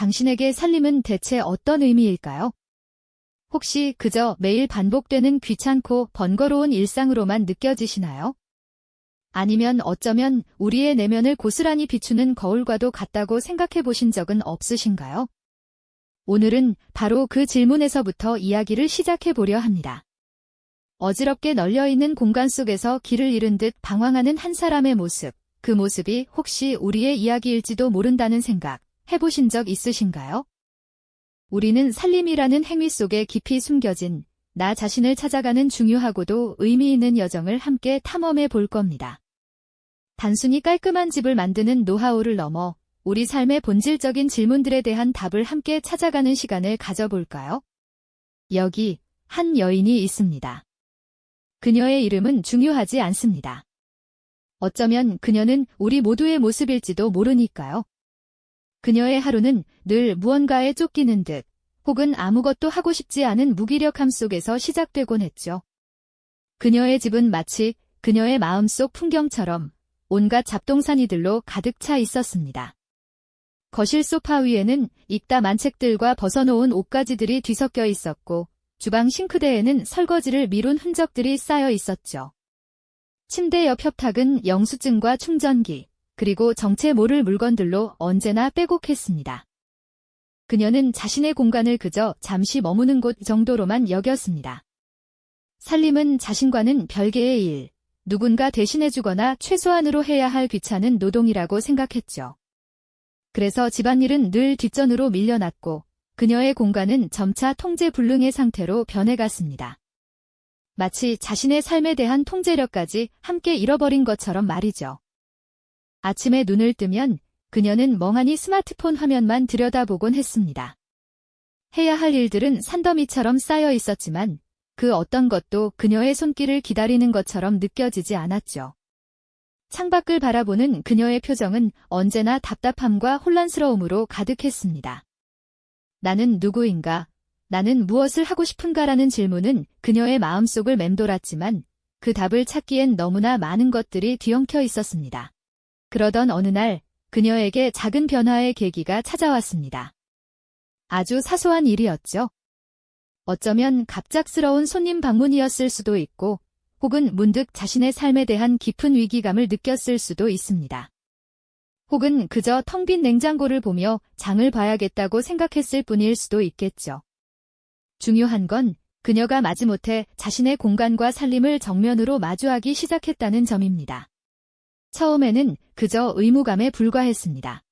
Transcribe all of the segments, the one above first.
당신에게 살림은 대체 어떤 의미일까요? 혹시 그저 매일 반복되는 귀찮고 번거로운 일상으로만 느껴지시나요? 아니면 어쩌면 우리의 내면을 고스란히 비추는 거울과도 같다고 생각해 보신 적은 없으신가요? 오늘은 바로 그 질문에서부터 이야기를 시작해 보려 합니다. 어지럽게 널려있는 공간 속에서 길을 잃은 듯 방황하는 한 사람의 모습, 그 모습이 혹시 우리의 이야기일지도 모른다는 생각 해보신 적 있으신가요? 우리는 살림이라는 행위 속에 깊이 숨겨진 나 자신을 찾아가는 중요하고도 의미 있는 여정을 함께 탐험해 볼 겁니다. 단순히 깔끔한 집을 만드는 노하우를 넘어 우리 삶의 본질적인 질문들에 대한 답을 함께 찾아가는 시간을 가져볼까요? 여기 한 여인이 있습니다. 그녀의 이름은 중요하지 않습니다. 어쩌면 그녀는 우리 모두의 모습일지도 모르니까요. 그녀의 하루는 늘 무언가에 쫓기는 듯 혹은 아무것도 하고 싶지 않은 무기력함 속에서 시작되곤 했죠. 그녀의 집은 마치 그녀의 마음속 풍경처럼 온갖 잡동사니들로 가득 차 있었습니다. 거실 소파 위에는 읽다 만 책들과 벗어놓은 옷가지들이 뒤섞여 있었고 주방 싱크대에는 설거지를 미룬 흔적들이 쌓여 있었죠. 침대 옆 협탁은 영수증과 충전기, 그리고 정체 모를 물건들로 언제나 빼곡했습니다. 그녀는 자신의 공간을 그저 잠시 머무는 곳 정도로만 여겼습니다. 살림은 자신과는 별개의 일, 누군가 대신해주거나 최소한으로 해야 할 귀찮은 노동이라고 생각했죠. 그래서 집안일은 늘 뒷전으로 밀려났고 그녀의 공간은 점차 통제불능의 상태로 변해갔습니다. 마치 자신의 삶에 대한 통제력까지 함께 잃어버린 것처럼 말이죠. 아침에 눈을 뜨면 그녀는 멍하니 스마트폰 화면만 들여다보곤 했습니다. 해야 할 일들은 산더미처럼 쌓여 있었지만 그 어떤 것도 그녀의 손길을 기다리는 것처럼 느껴지지 않았죠. 창밖을 바라보는 그녀의 표정은 언제나 답답함과 혼란스러움으로 가득했습니다. 나는 누구인가? 나는 무엇을 하고 싶은가라는 질문은 그녀의 마음속을 맴돌았지만 그 답을 찾기엔 너무나 많은 것들이 뒤엉켜 있었습니다. 그러던 어느 날 그녀에게 작은 변화의 계기가 찾아왔습니다. 아주 사소한 일이었죠. 어쩌면 갑작스러운 손님 방문이었을 수도 있고 혹은 문득 자신의 삶에 대한 깊은 위기감을 느꼈을 수도 있습니다. 혹은 그저 텅 빈 냉장고를 보며 장을 봐야겠다고 생각했을 뿐일 수도 있겠죠. 중요한 건 그녀가 마지못해 자신의 공간과 살림을 정면으로 마주하기 시작했다는 점입니다. 처음에는 그저 의무감에 불과했습니다.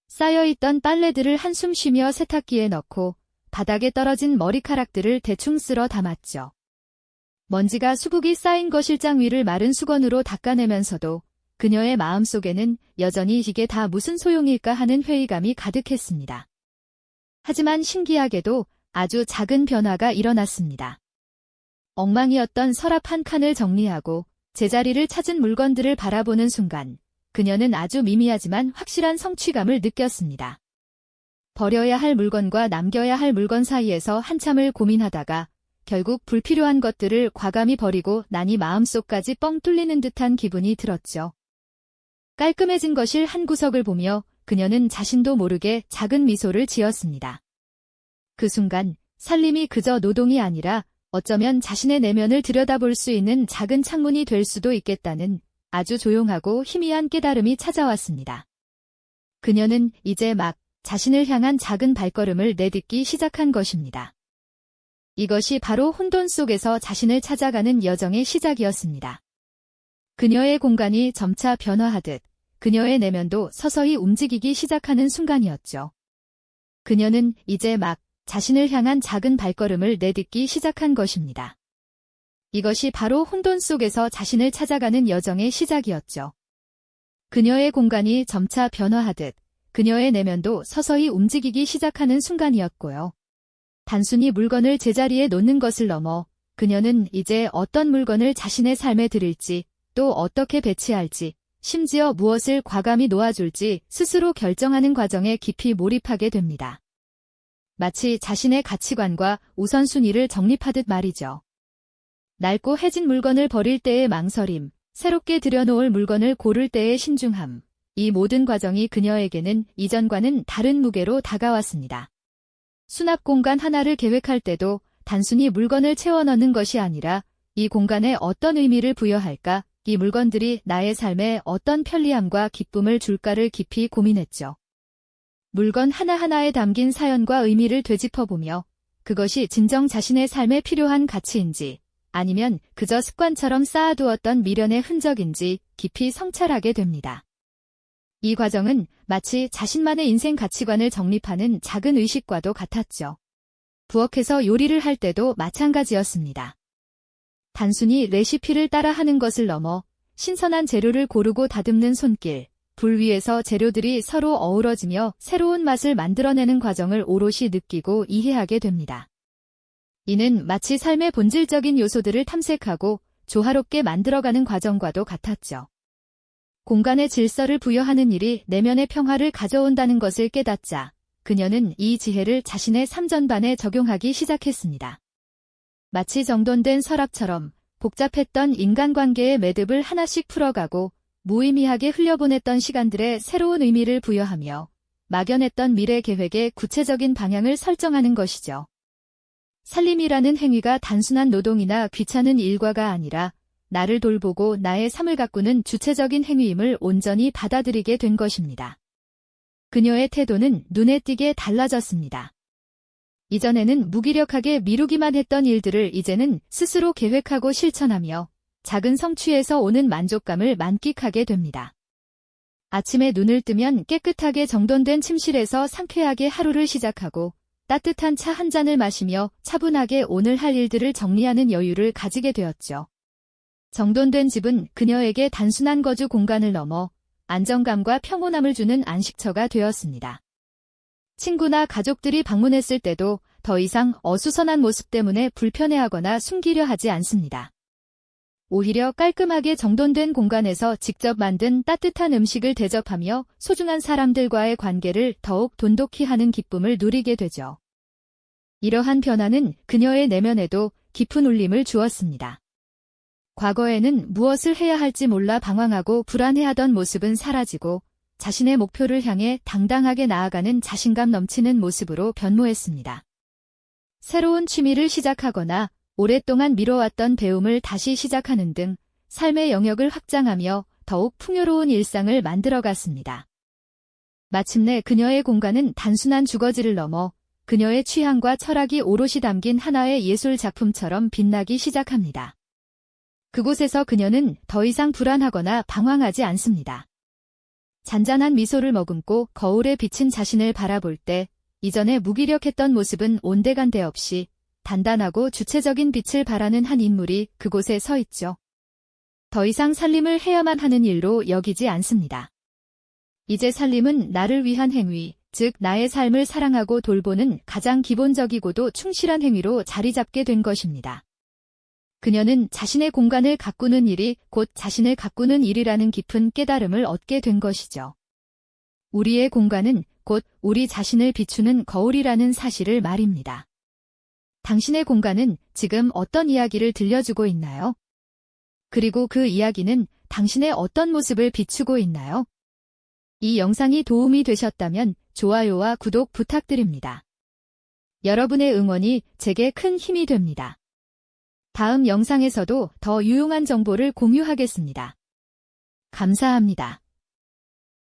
쌓여있던 빨래들을 한숨 쉬며 세탁기에 넣고 바닥에 떨어진 머리카락들을 대충 쓸어 담았죠. 먼지가 수북이 쌓인 거실장 위를 마른 수건으로 닦아내면서도 그녀의 마음속에는 여전히 이게 다 무슨 소용일까 하는 회의감이 가득했습니다. 하지만 신기하게도 아주 작은 변화가 일어났습니다. 엉망이었던 서랍 한 칸을 정리하고 제자리를 찾은 물건들을 바라보는 순간 그녀는 아주 미미하지만 확실한 성취감을 느꼈습니다. 버려야 할 물건과 남겨야 할 물건 사이에서 한참을 고민하다가 결국 불필요한 것들을 과감히 버리고 나니 마음속까지 뻥 뚫리는 듯한 기분이 들었죠. 깔끔해진 거실 한 구석을 보며 그녀는 자신도 모르게 작은 미소를 지었습니다. 그 순간 살림이 그저 노동이 아니라 어쩌면 자신의 내면을 들여다볼 수 있는 작은 창문이 될 수도 있겠다는 아주 조용하고 희미한 깨달음이 찾아왔습니다. 그녀는 이제 막 자신을 향한 작은 발걸음을 내딛기 시작한 것입니다. 이것이 바로 혼돈 속에서 자신을 찾아가는 여정의 시작이었습니다. 그녀의 공간이 점차 변화하듯 그녀의 내면도 서서히 움직이기 시작하는 순간이었죠. 그녀는 이제 막 자신을 향한 작은 발걸음을 내딛기 시작한 것입니다. 이것이 바로 혼돈 속에서 자신을 찾아가는 여정의 시작이었죠. 그녀의 공간이 점차 변화하듯 그녀의 내면도 서서히 움직이기 시작하는 순간이었고요. 단순히 물건을 제자리에 놓는 것을 넘어 그녀는 이제 어떤 물건을 자신의 삶에 들일지 또 어떻게 배치할지 심지어 무엇을 과감히 놓아줄지 스스로 결정하는 과정에 깊이 몰입하게 됩니다. 마치 자신의 가치관과 우선순위를 정립하듯 말이죠. 낡고 해진 물건을 버릴 때의 망설임, 새롭게 들여놓을 물건을 고를 때의 신중함, 이 모든 과정이 그녀에게는 이전과는 다른 무게로 다가왔습니다. 수납 공간 하나를 계획할 때도 단순히 물건을 채워 넣는 것이 아니라 이 공간에 어떤 의미를 부여할까, 이 물건들이 나의 삶에 어떤 편리함과 기쁨을 줄까를 깊이 고민했죠. 물건 하나하나에 담긴 사연과 의미를 되짚어보며 그것이 진정 자신의 삶에 필요한 가치인지 아니면 그저 습관처럼 쌓아두었던 미련의 흔적인지 깊이 성찰하게 됩니다. 이 과정은 마치 자신만의 인생 가치관을 정립하는 작은 의식과도 같았죠. 부엌에서 요리를 할 때도 마찬가지였습니다. 단순히 레시피를 따라 하는 것을 넘어 신선한 재료를 고르고 다듬는 손길, 불 위에서 재료들이 서로 어우러지며 새로운 맛을 만들어내는 과정을 오롯이 느끼고 이해하게 됩니다. 이는 마치 삶의 본질적인 요소들을 탐색하고 조화롭게 만들어가는 과정과도 같았죠. 공간의 질서를 부여하는 일이 내면의 평화를 가져온다는 것을 깨닫자 그녀는 이 지혜를 자신의 삶 전반에 적용하기 시작했습니다. 마치 정돈된 서랍처럼 복잡했던 인간관계의 매듭을 하나씩 풀어가고 무의미하게 흘려보냈던 시간들에 새로운 의미를 부여하며 막연했던 미래 계획의 구체적인 방향을 설정하는 것이죠. 살림이라는 행위가 단순한 노동이나 귀찮은 일과가 아니라 나를 돌보고 나의 삶을 가꾸는 주체적인 행위임을 온전히 받아들이게 된 것입니다. 그녀의 태도는 눈에 띄게 달라졌습니다. 이전에는 무기력하게 미루기만 했던 일들을 이제는 스스로 계획하고 실천하며 작은 성취에서 오는 만족감을 만끽하게 됩니다. 아침에 눈을 뜨면 깨끗하게 정돈된 침실에서 상쾌하게 하루를 시작하고 따뜻한 차 한 잔을 마시며 차분하게 오늘 할 일들을 정리하는 여유를 가지게 되었죠. 정돈된 집은 그녀에게 단순한 거주 공간을 넘어 안정감과 평온함을 주는 안식처가 되었습니다. 친구나 가족들이 방문했을 때도 더 이상 어수선한 모습 때문에 불편해하거나 숨기려 하지 않습니다. 오히려 깔끔하게 정돈된 공간에서 직접 만든 따뜻한 음식을 대접하며 소중한 사람들과의 관계를 더욱 돈독히 하는 기쁨을 누리게 되죠. 이러한 변화는 그녀의 내면에도 깊은 울림을 주었습니다. 과거에는 무엇을 해야 할지 몰라 방황하고 불안해하던 모습은 사라지고 자신의 목표를 향해 당당하게 나아가는 자신감 넘치는 모습으로 변모했습니다. 새로운 취미를 시작하거나 오랫동안 미뤄왔던 배움을 다시 시작하는 등 삶의 영역을 확장하며 더욱 풍요로운 일상을 만들어갔습니다. 마침내 그녀의 공간은 단순한 주거지를 넘어 그녀의 취향과 철학이 오롯이 담긴 하나의 예술 작품처럼 빛나기 시작합니다. 그곳에서 그녀는 더 이상 불안하거나 방황하지 않습니다. 잔잔한 미소를 머금고 거울에 비친 자신을 바라볼 때 이전에 무기력했던 모습은 온데간데 없이 단단하고 주체적인 빛을 발하는 한 인물이 그곳에 서 있죠. 더 이상 살림을 해야만 하는 일로 여기지 않습니다. 이제 살림은 나를 위한 행위, 즉 나의 삶을 사랑하고 돌보는 가장 기본적이고도 충실한 행위로 자리 잡게 된 것입니다. 그녀는 자신의 공간을 가꾸는 일이 곧 자신을 가꾸는 일이라는 깊은 깨달음을 얻게 된 것이죠. 우리의 공간은 곧 우리 자신을 비추는 거울이라는 사실을 말입니다. 당신의 공간은 지금 어떤 이야기를 들려주고 있나요? 그리고 그 이야기는 당신의 어떤 모습을 비추고 있나요? 이 영상이 도움이 되셨다면 좋아요와 구독 부탁드립니다. 여러분의 응원이 제게 큰 힘이 됩니다. 다음 영상에서도 더 유용한 정보를 공유하겠습니다. 감사합니다.